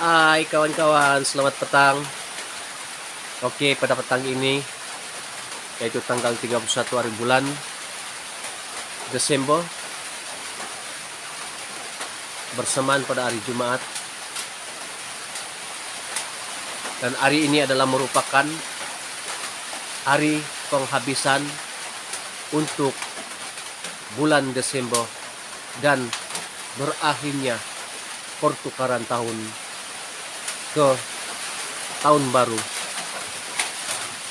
Hai kawan-kawan, selamat petang. Oke, pada petang ini, yaitu tanggal 31 hari bulan Desember, bersamaan pada hari Jumat. Dan hari ini adalah merupakan hari penghabisan untuk bulan Desember dan berakhirnya pertukaran tahun ke tahun baru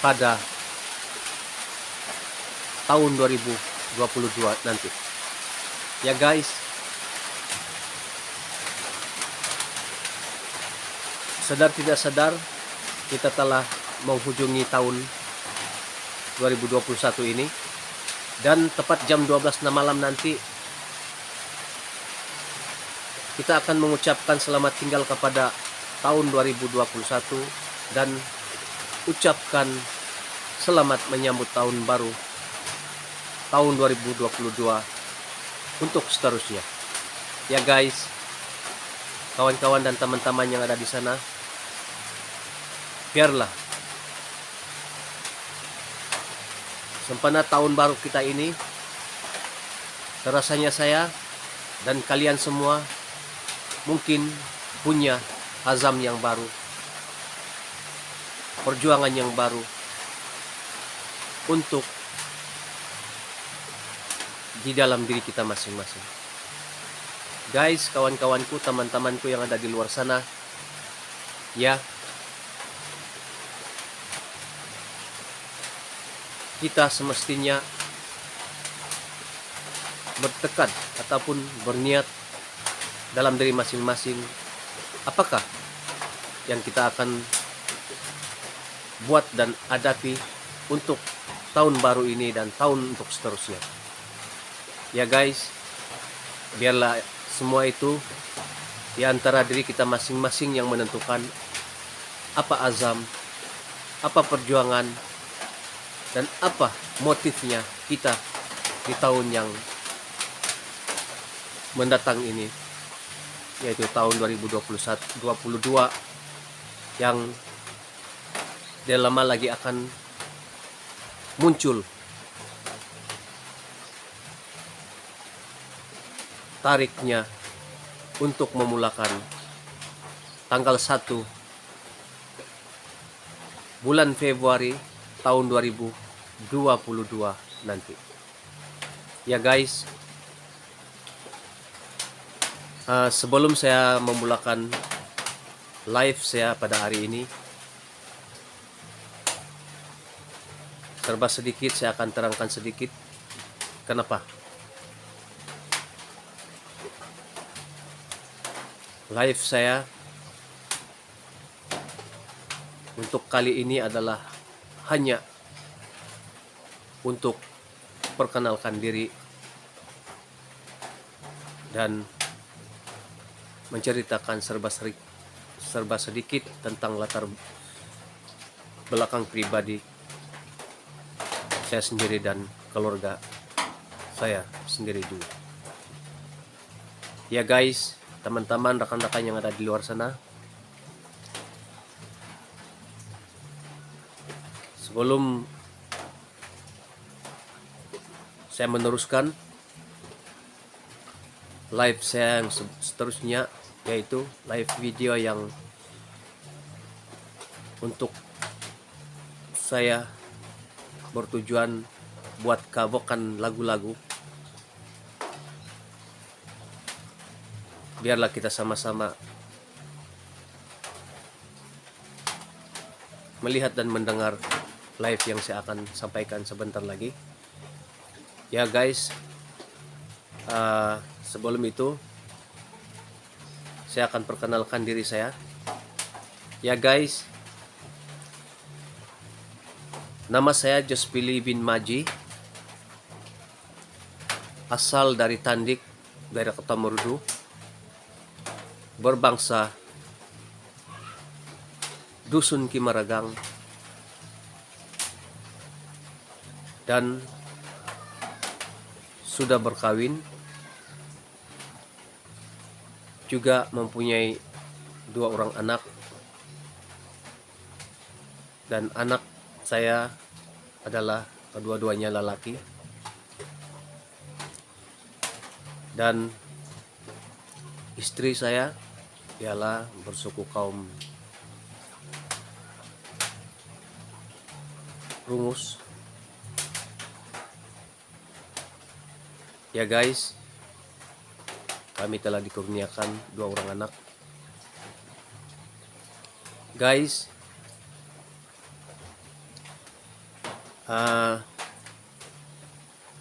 pada tahun 2022 nanti. Ya guys, sadar tidak sadar kita telah menghujungi tahun 2021 ini, dan tepat jam 12 malam nanti kita akan mengucapkan selamat tinggal kepada tahun 2021 dan ucapkan selamat menyambut tahun baru tahun 2022 untuk seterusnya. Ya guys, kawan-kawan dan teman-teman yang ada di sana, biarlah sempena tahun baru kita ini, rasanya saya dan kalian semua mungkin punya azam yang baru, perjuangan yang baru untuk di dalam diri kita masing-masing. Guys, kawan-kawanku, teman-temanku yang ada di luar sana, ya, kita semestinya bertekad ataupun berniat dalam diri masing-masing, apakah yang kita akan buat dan hadapi untuk tahun baru ini dan tahun untuk seterusnya. Ya guys, biarlah semua itu di antara diri kita masing-masing yang menentukan apa azam, apa perjuangan, dan apa motifnya kita di tahun yang mendatang ini, yaitu tahun 2022 yang tidak lama lagi akan muncul tariknya untuk memulakan tanggal 1 bulan Februari tahun 2022 nanti. Ya guys, sebelum saya memulakan live saya pada hari ini, serba sedikit saya akan terangkan sedikit kenapa live saya untuk kali ini adalah hanya untuk perkenalkan diri dan menceritakan serba sedikit tentang latar belakang pribadi saya sendiri dan keluarga saya sendiri juga. Ya guys, teman-teman, rekan-rekan yang ada di luar sana, sebelum saya meneruskan live saya yang seterusnya, yaitu live video yang untuk saya bertujuan buat coverkan lagu-lagu, biarlah kita sama-sama melihat dan mendengar live yang saya akan sampaikan sebentar lagi. Ya guys, sebelum itu saya akan perkenalkan diri saya. Ya guys, nama saya Jospili bin Maji, asal dari Tandik, daerah Kota Merudu, berbangsa Dusun Kimaragang, dan sudah berkawin, juga mempunyai 2 orang anak, dan anak saya adalah kedua-duanya lelaki, dan istri saya ialah bersuku kaum Rungus. Ya guys, kami telah dikurniakan 2 orang anak. Guys,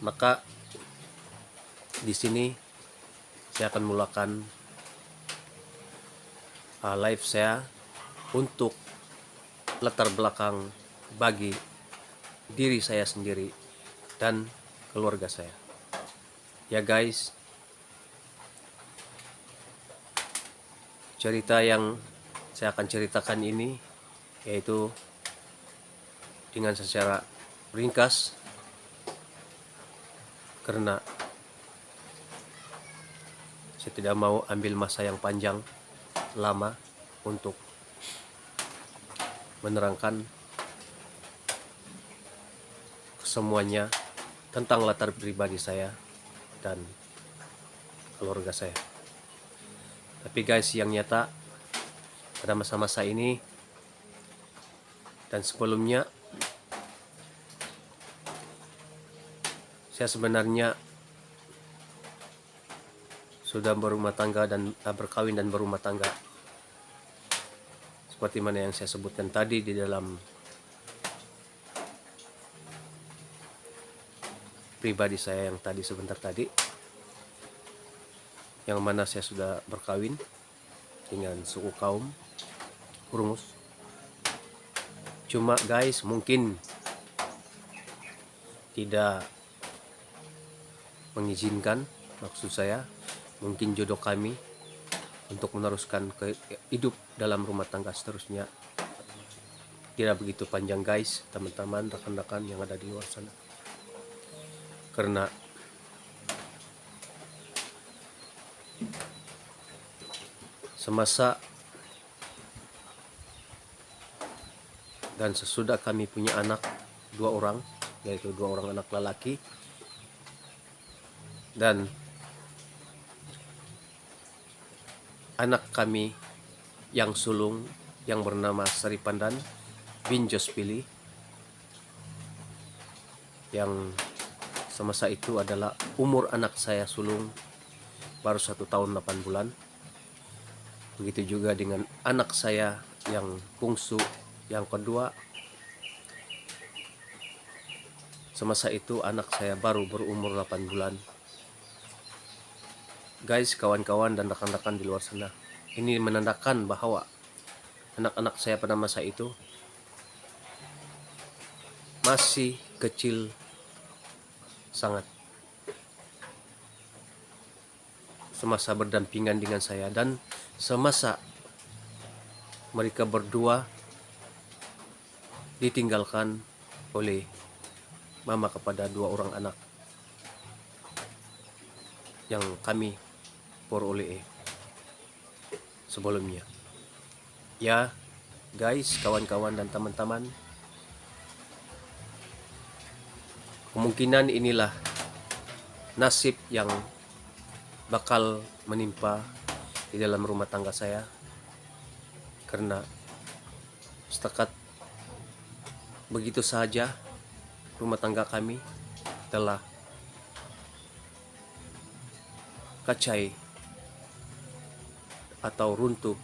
maka di sini saya akan mulakan live saya untuk latar belakang bagi diri saya sendiri dan keluarga saya. Ya guys, cerita yang saya akan ceritakan ini yaitu dengan secara ringkas, karena saya tidak mau ambil masa yang panjang lama untuk menerangkan semuanya tentang latar pribadi saya dan keluarga saya. Tapi guys, yang nyata pada masa-masa ini dan sebelumnya, saya sebenarnya sudah berumah tangga dan berkawin dan berumah tangga, seperti mana yang saya sebutkan tadi di dalam pribadi saya yang tadi sebentar tadi, yang mana saya sudah berkawin dengan suku kaum Rungus. Cuma guys, mungkin tidak mengizinkan, maksud saya mungkin jodoh kami untuk meneruskan ke hidup dalam rumah tangga seterusnya tidak begitu panjang guys, teman-teman, rekan-rekan yang ada di luar sana. Karena semasa dan sesudah kami punya anak 2 orang, yaitu 2 orang anak lelaki, dan anak kami yang sulung yang bernama Sari Pandan bin Jospili, yang semasa itu adalah umur anak saya sulung baru 1 tahun 8 bulan. Begitu juga dengan anak saya yang bungsu yang kedua, semasa itu anak saya baru berumur 8 bulan. Guys, kawan-kawan dan rekan-rekan di luar sana, ini menandakan bahwa anak-anak saya pada masa itu masih kecil sangat, semasa berdampingan dengan saya, dan semasa mereka berdua ditinggalkan oleh mama kepada 2 orang anak yang kami peroleh sebelumnya. Ya guys, kawan-kawan dan teman-teman, kemungkinan inilah nasib yang bakal menimpa di dalam rumah tangga saya, karena setakat begitu saja rumah tangga kami telah kacai atau runtuh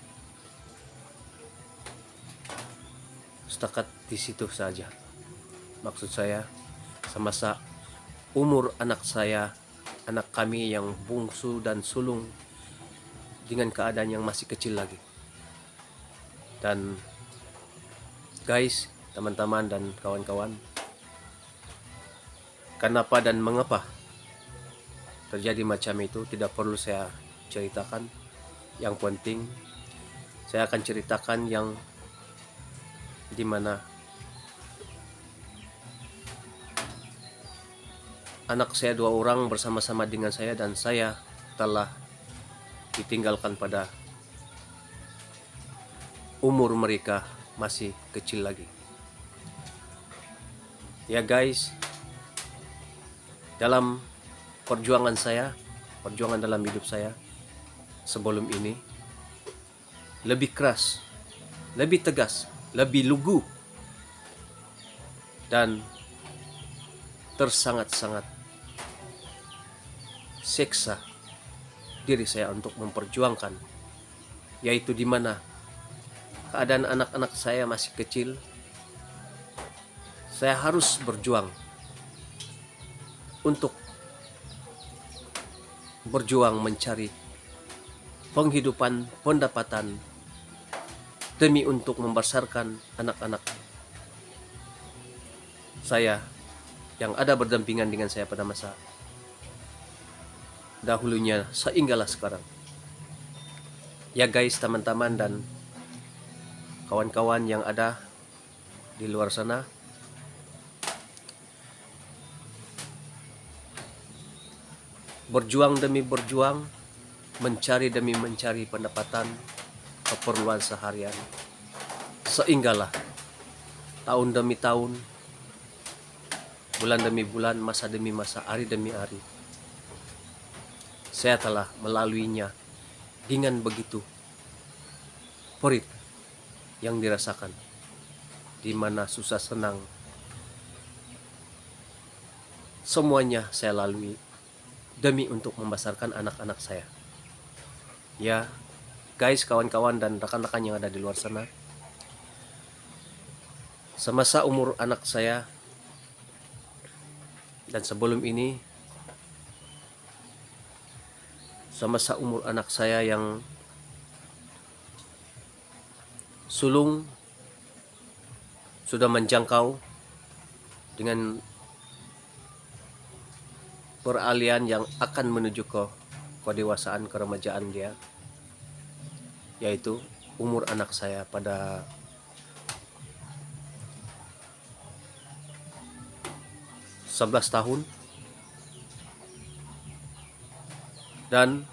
setakat di situ saja. Maksud saya, semasa umur anak saya, anak kami yang bungsu dan sulung dengan keadaan yang masih kecil lagi. Dan guys, teman-teman dan kawan-kawan, kenapa dan mengapa terjadi macam itu tidak perlu saya ceritakan. Yang penting saya akan ceritakan yang dimana anak saya 2 orang bersama-sama dengan saya, dan saya telah ditinggalkan pada umur mereka masih kecil lagi. Ya guys, dalam perjuangan dalam hidup saya sebelum ini, lebih keras, lebih tegas, lebih lugu, dan tersangat-sangat seksa diri saya untuk memperjuangkan, yaitu di mana keadaan anak-anak saya masih kecil. Saya harus berjuang untuk mencari penghidupan, pendapatan, demi untuk membesarkan anak-anak saya yang ada berdampingan dengan saya pada masa dahulunya sehinggalah sekarang. Ya guys, teman-teman dan kawan-kawan yang ada di luar sana, berjuang demi berjuang, mencari demi mencari pendapatan, keperluan seharian, sehinggalah tahun demi tahun, bulan demi bulan, masa demi masa, hari demi hari, saya telah melaluinya dengan begitu perih yang dirasakan, di mana susah senang semuanya saya lalui demi untuk membesarkan anak-anak saya. Ya guys, kawan-kawan dan rekan-rekan yang ada di luar sana, semasa umur anak saya dan sebelum ini, semasa umur anak saya yang sulung sudah menjangkau dengan peralihan yang akan menuju ke kedewasaan, keremajaan dia, yaitu umur anak saya pada (11 tahun) dan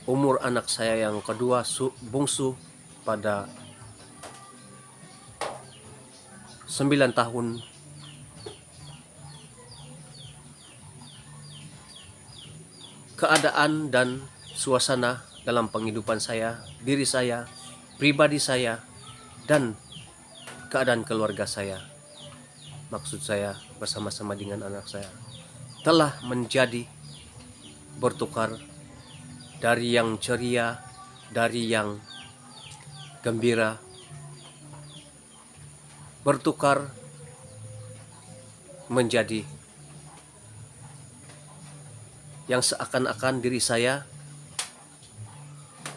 umur anak saya yang kedua bungsu pada 9 tahun. Keadaan dan suasana dalam penghidupan saya, diri saya, pribadi saya, dan keadaan keluarga saya, maksud saya bersama-sama dengan anak saya, telah menjadi bertukar dari yang ceria, dari yang gembira, bertukar menjadi yang seakan-akan diri saya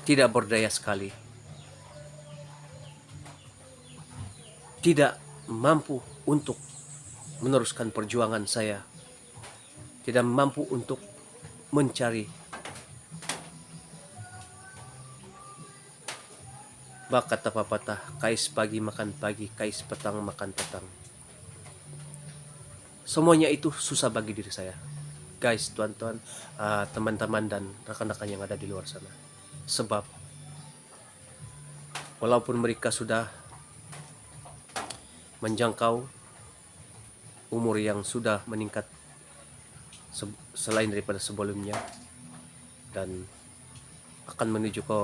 tidak berdaya sekali, tidak mampu untuk meneruskan perjuangan saya, tidak mampu untuk mencari bakat pepatah, kais pagi makan pagi, kais petang makan petang. Semuanya itu susah bagi diri saya, guys, tuan-tuan, teman-teman dan rekan-rekan yang ada di luar sana. Sebab walaupun mereka sudah menjangkau umur yang sudah meningkat selain daripada sebelumnya dan akan menuju ke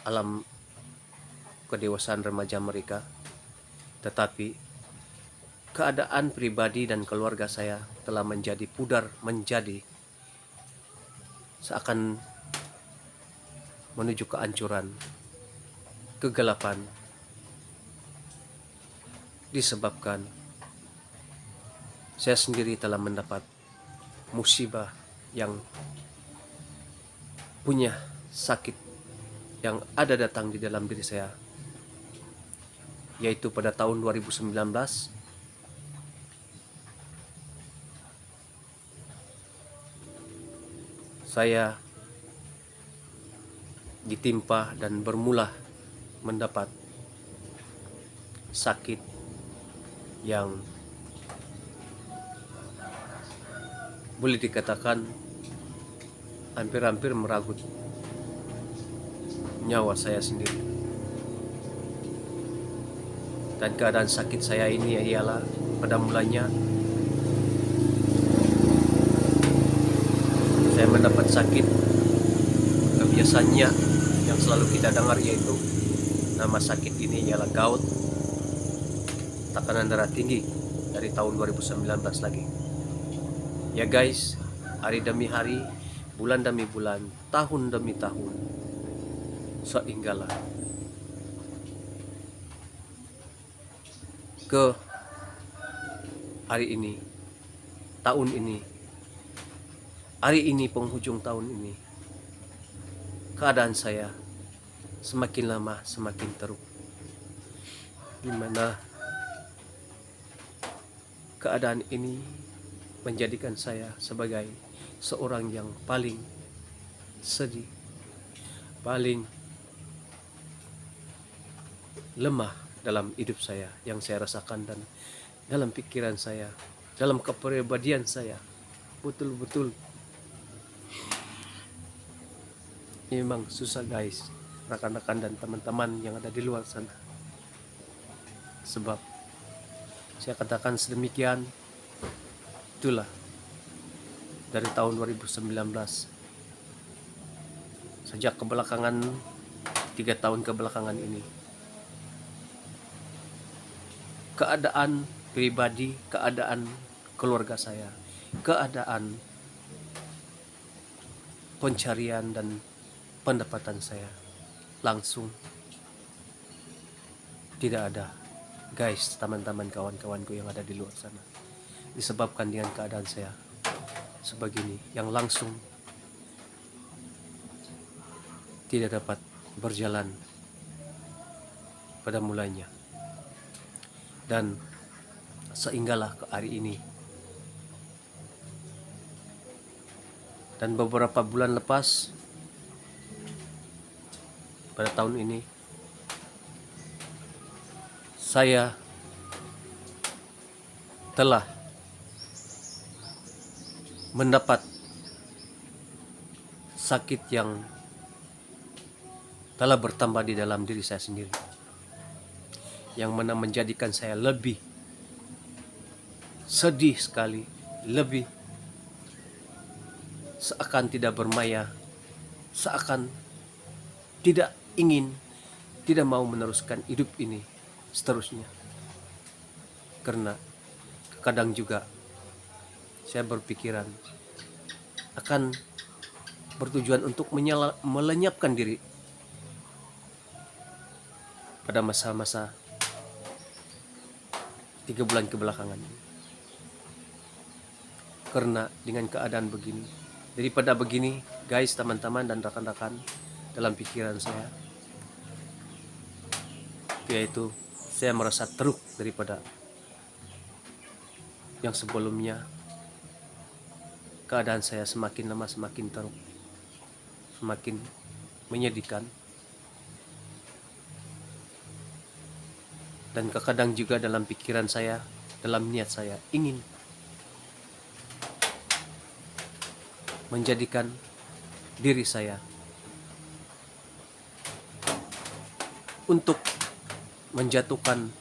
alam kedewasaan remaja mereka, tetapi keadaan pribadi dan keluarga saya telah menjadi pudar, menjadi seakan menuju kehancuran, kegelapan, disebabkan saya sendiri telah mendapat musibah yang punya sakit yang ada datang di dalam diri saya, yaitu pada tahun 2019 saya ditimpa dan bermula mendapat sakit yang boleh dikatakan hampir-hampir merenggut nyawa saya sendiri. Dan keadaan sakit saya ini ialah pada mulanya saya mendapat sakit kebiasaannya yang selalu kita dengar, yaitu nama sakit ini ialah gout, tekanan darah tinggi dari tahun 2019 lagi. Ya guys, hari demi hari, bulan demi bulan, tahun demi tahun, sehinggalah ke hari ini, tahun ini, hari ini penghujung tahun ini, keadaan saya semakin lama semakin teruk, dimana keadaan ini menjadikan saya sebagai seorang yang paling sedih, paling lemah dalam hidup saya yang saya rasakan, dan dalam pikiran saya, dalam kepribadian saya. Betul-betul memang susah guys, rekan-rekan dan teman-teman yang ada di luar sana. Sebab saya katakan sedemikian, itulah dari tahun 2019 sejak kebelakangan 3 tahun kebelakangan ini, keadaan pribadi, keadaan keluarga saya, keadaan pencarian dan pendapatan saya langsung tidak ada guys, teman-teman, kawan-kawanku yang ada di luar sana, disebabkan dengan keadaan saya sebegini yang langsung tidak dapat berjalan pada mulanya. Dan sehinggalah ke hari ini, dan beberapa bulan lepas pada tahun ini, saya telah mendapat sakit yang telah bertambah di dalam diri saya sendiri, yang mana menjadikan saya lebih sedih sekali, lebih seakan tidak bermaya, seakan tidak ingin, tidak mau meneruskan hidup ini seterusnya. Karena kadang juga saya berpikiran akan bertujuan untuk melenyapkan diri pada masa-masa 3 bulan kebelakangan ini. Karena dengan keadaan begini, daripada begini guys, teman-teman dan rekan-rekan, dalam pikiran saya yaitu saya merasa teruk daripada yang sebelumnya. Keadaan saya semakin lama semakin teruk, semakin menyedihkan. Dan kadang juga dalam pikiran saya, dalam niat saya ingin menjadikan diri saya untuk menjatuhkan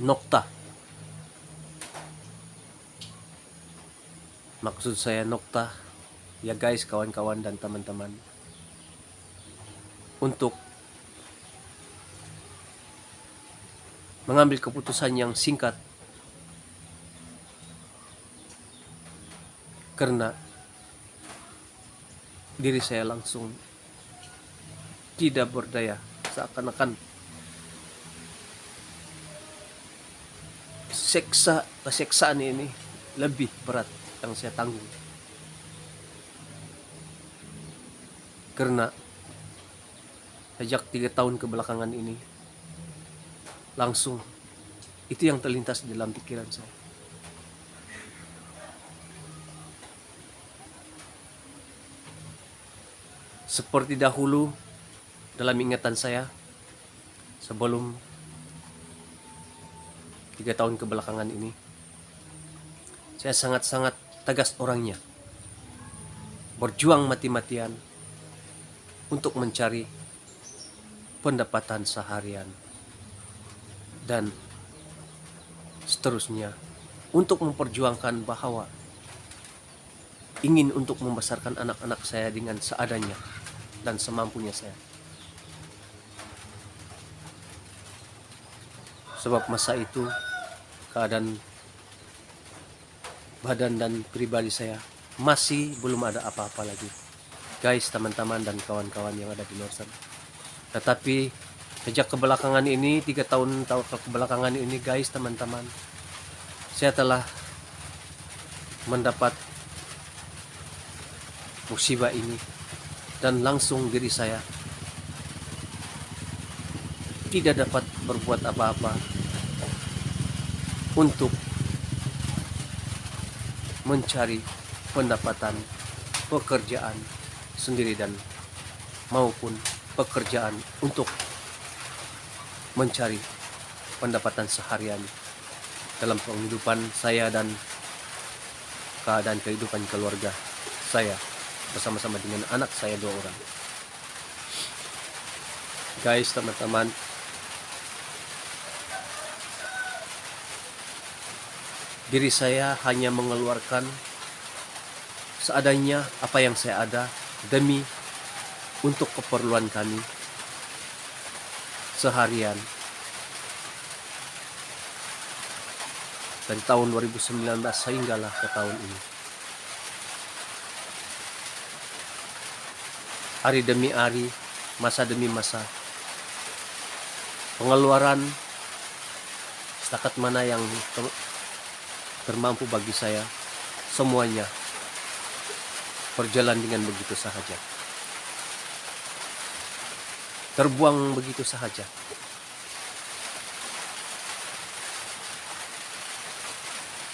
nokta. Maksud saya nokta, ya guys, kawan-kawan dan teman-teman, untuk mengambil keputusan yang singkat, karena diri saya langsung tidak berdaya, seakan-akan seksaan ini lebih berat yang saya tanggung. Karena sejak 3 tahun kebelakangan ini, langsung itu yang terlintas dalam pikiran saya. Seperti dahulu dalam ingatan saya, sebelum 3 tahun kebelakangan ini, saya sangat-sangat tegas orangnya, berjuang mati-matian untuk mencari pendapatan seharian. dan seterusnya, untuk memperjuangkan bahwa ingin untuk membesarkan anak-anak saya dengan seadanya dan semampunya saya. Sebab masa itu keadaan badan dan pribadi saya masih belum ada apa-apa lagi, guys, teman-teman dan kawan-kawan yang ada di luar sana. Tetapi sejak kebelakangan ini, 3 tahun kebelakangan ini, guys, teman-teman, saya telah mendapat musibah ini, dan langsung diri saya tidak dapat berbuat apa-apa untuk mencari pendapatan pekerjaan sendiri dan maupun pekerjaan untuk mencari pendapatan seharian dalam penghidupan saya dan keadaan kehidupan keluarga saya bersama-sama dengan anak saya 2 orang. Guys, teman-teman, diri saya hanya mengeluarkan seadanya apa yang saya ada demi untuk keperluan kami seharian dari tahun 2019 sehinggalah ke tahun ini. Hari demi hari, masa demi masa, pengeluaran setakat mana yang termampu bagi saya, semuanya berjalan dengan begitu saja, terbuang begitu saja.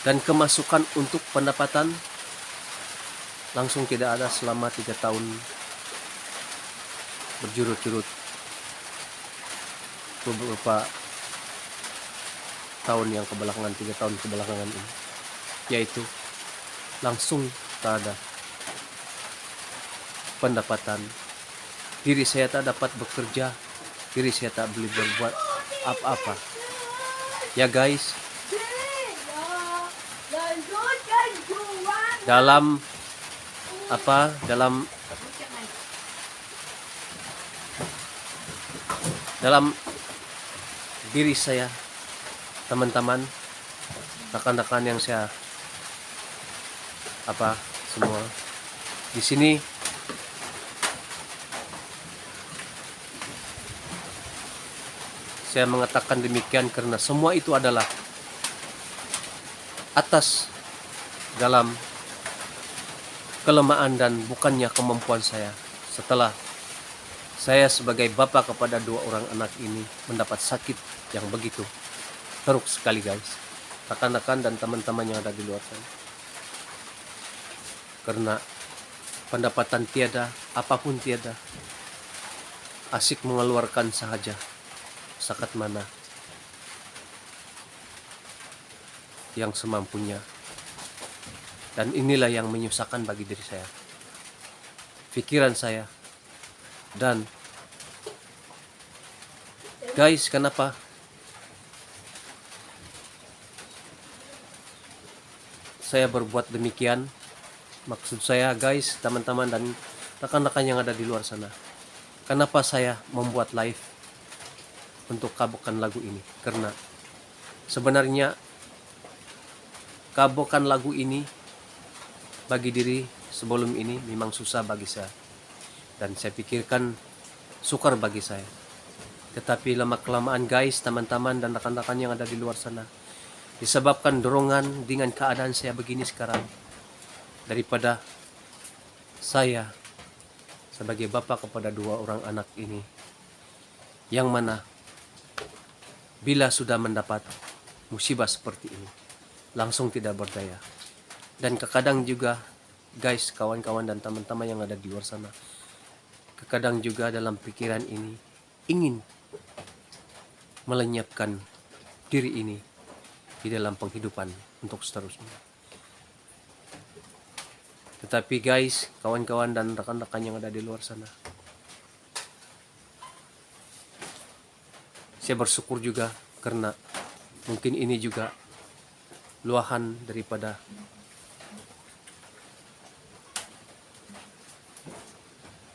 Dan kemasukan untuk pendapatan langsung tidak ada selama 3 tahun berjurut-jurut, beberapa tahun yang kebelakangan, 3 tahun kebelakangan ini, yaitu langsung tak ada pendapatan. Diri saya tak dapat bekerja, diri saya tak boleh berbuat apa-apa, ya guys. Dalam diri saya, teman-teman, rekan-rekan yang saya semua di sini, saya mengatakan demikian karena semua itu adalah atas dalam kelemahan dan bukannya kemampuan saya. Setelah saya sebagai bapak kepada 2 orang anak ini mendapat sakit yang begitu teruk sekali, guys, rekan-rekan dan teman-teman yang ada di luar sana. Karena pendapatan tiada, apapun tiada, asik mengeluarkan sahaja sakat mana yang semampunya. Dan inilah yang menyusahkan bagi diri saya, pikiran saya. Dan guys, kenapa saya berbuat demikian? Maksud saya, guys, teman-teman dan rekan-rekan yang ada di luar sana, kenapa saya membuat live untuk kabokan lagu ini? Karena sebenarnya kabokan lagu ini bagi diri sebelum ini memang susah bagi saya, dan saya pikirkan sukar bagi saya. Tetapi lama-kelamaan, guys, teman-teman dan rekan-rekan yang ada di luar sana, disebabkan dorongan dengan keadaan saya begini sekarang, daripada saya sebagai bapak kepada 2 orang anak ini, yang mana bila sudah mendapat musibah seperti ini langsung tidak berdaya. Dan terkadang juga, guys, kawan-kawan dan teman-teman yang ada di luar sana, terkadang juga dalam pikiran ini ingin melenyapkan diri ini di dalam penghidupan untuk seterusnya. Tetapi guys, kawan-kawan dan rekan-rekan yang ada di luar sana, saya bersyukur juga Karena mungkin ini juga luahan daripada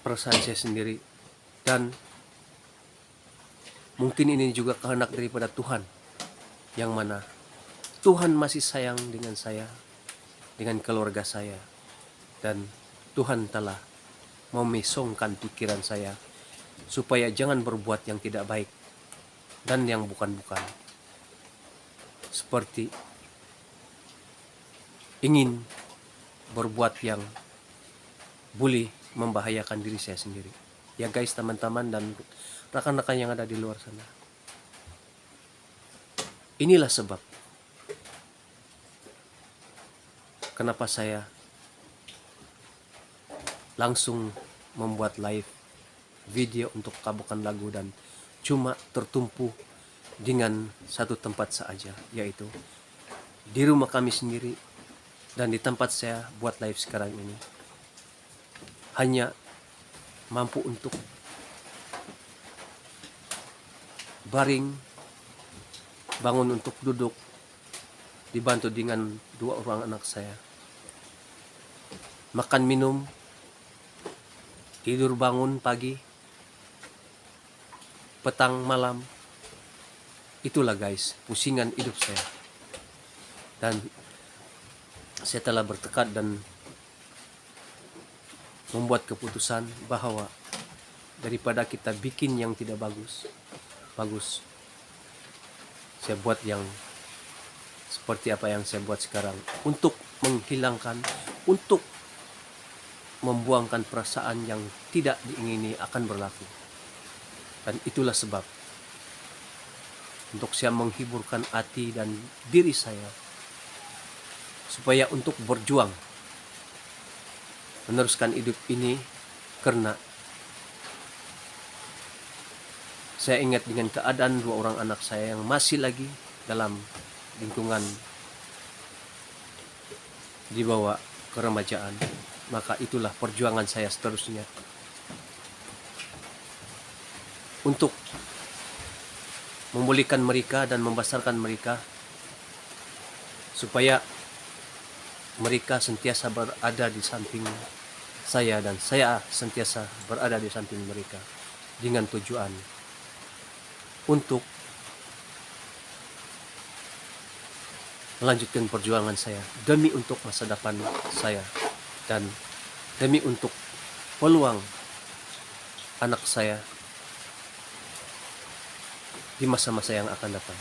perasaan saya sendiri, dan mungkin ini juga kehendak daripada Tuhan, yang mana Tuhan masih sayang dengan saya, dengan keluarga saya, dan Tuhan telah memesongkan pikiran saya supaya jangan berbuat yang tidak baik dan yang bukan-bukan, seperti ingin berbuat yang boleh membahayakan diri saya sendiri. Ya guys, teman-teman dan rekan-rekan yang ada di luar sana, inilah sebab kenapa saya langsung membuat live video untuk Kabukan Lagu dan cuma tertumpu dengan satu tempat saja, yaitu di rumah kami sendiri dan di tempat saya buat live sekarang ini. Hanya mampu untuk baring, bangun untuk duduk, dibantu dengan 2 orang anak saya. Makan minum, tidur bangun pagi, petang malam. Itulah guys, pusingan hidup saya. Dan saya telah bertekad dan membuat keputusan bahwa daripada kita bikin yang tidak bagus, saya buat yang seperti apa yang saya buat sekarang, untuk menghilangkan, untuk membuangkan perasaan yang tidak diingini akan berlaku. Dan itulah sebab untuk saya menghiburkan hati dan diri saya, supaya untuk berjuang meneruskan hidup ini, karena saya ingat dengan keadaan 2 orang anak saya yang masih lagi dalam lingkungan dibawa ke remajaan. Maka itulah perjuangan saya seterusnya untuk memulihkan mereka dan membesarkan mereka, supaya mereka sentiasa berada di samping saya dan saya sentiasa berada di samping mereka, dengan tujuan untuk melanjutkan perjuangan saya demi untuk masa depan saya dan demi untuk peluang anak saya di masa-masa yang akan datang.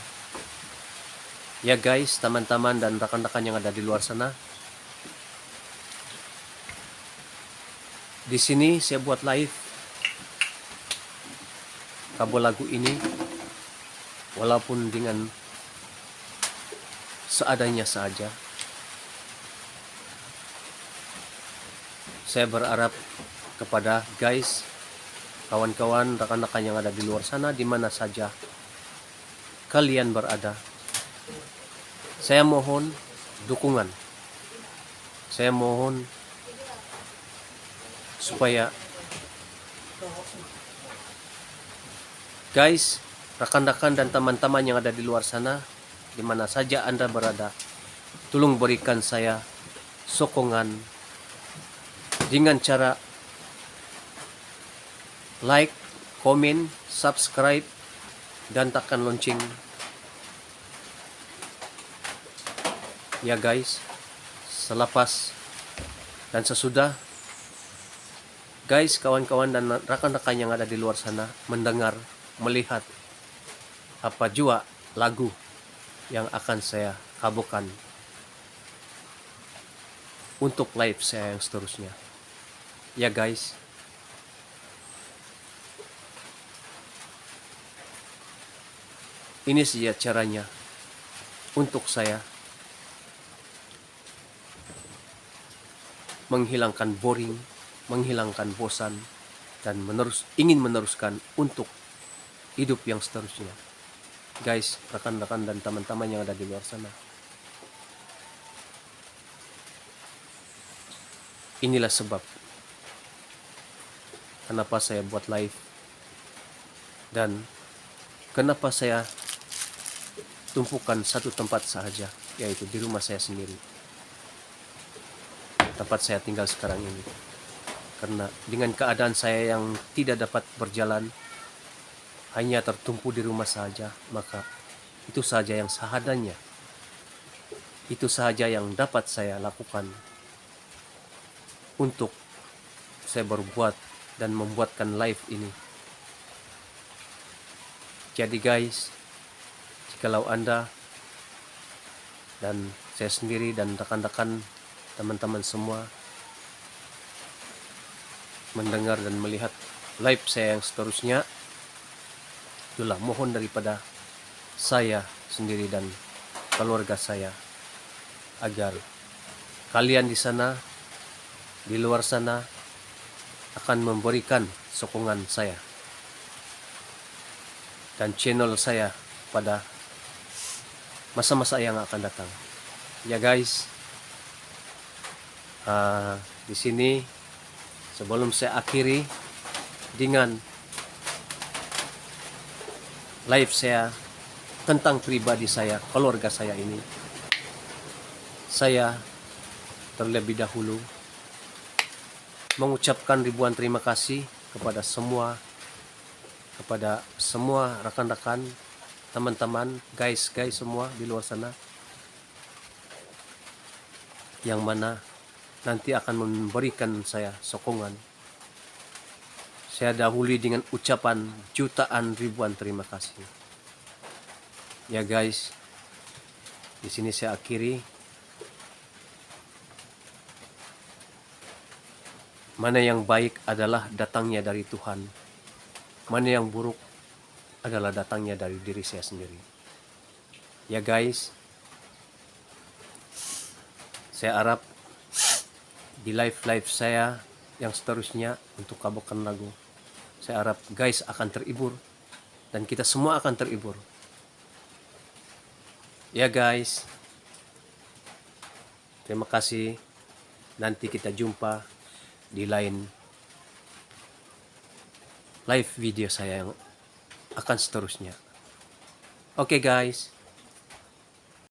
Ya guys, teman-teman dan rekan-rekan yang ada di luar sana, di sini saya buat live Kabukan Lagu ini walaupun dengan seadanya saja. Saya berharap kepada guys, kawan-kawan, rekan-rekan yang ada di luar sana, di mana saja kalian berada, saya mohon dukungan. Saya mohon supaya guys, rekan-rekan dan teman-teman yang ada di luar sana, di mana saja Anda berada, tolong berikan saya sokongan dengan cara like, komen, subscribe, dan tekan lonceng. Ya guys, selepas dan sesudah guys, kawan-kawan dan rekan-rekan yang ada di luar sana mendengar, melihat apa jua lagu yang akan saya kabukan untuk live saya yang seterusnya. Ya guys, ini saja caranya untuk saya menghilangkan boring, menghilangkan bosan, dan ingin meneruskan untuk hidup yang seterusnya. Guys, rekan-rekan dan teman-teman yang ada di luar sana, inilah sebab kenapa saya buat live dan kenapa saya tumpukan satu tempat saja, yaitu di rumah saya sendiri, tempat saya tinggal sekarang ini. Karena dengan keadaan saya yang tidak dapat berjalan, hanya tertumpu di rumah saja, maka itu saja yang seadanya. Itu saja yang dapat saya lakukan untuk saya berbuat dan membuatkan live ini. Jadi guys, jikalau Anda dan saya sendiri dan rekan-rekan teman-teman semua mendengar dan melihat live saya yang seterusnya, itulah mohon daripada saya sendiri dan keluarga saya, agar kalian di sana, di luar sana, akan memberikan sokongan saya dan channel saya pada masa-masa yang akan datang. Ya guys, di sini sebelum saya akhiri dengan live saya tentang pribadi saya, keluarga saya ini, saya terlebih dahulu mengucapkan ribuan terima kasih kepada semua rekan-rekan, teman-teman, guys semua di luar sana, yang mana nanti akan memberikan saya sokongan. Saya dahului dengan ucapan jutaan ribuan terima kasih. Ya guys, di sini saya akhiri. Mana yang baik adalah datangnya dari Tuhan. Mana yang buruk adalah datangnya dari diri saya sendiri. Ya guys, saya harap di live saya yang seterusnya untuk kabarkan lagu, saya harap guys akan terhibur dan kita semua akan terhibur. Ya guys, terima kasih. Nanti kita jumpa di lain live video saya yang akan seterusnya. Oke guys.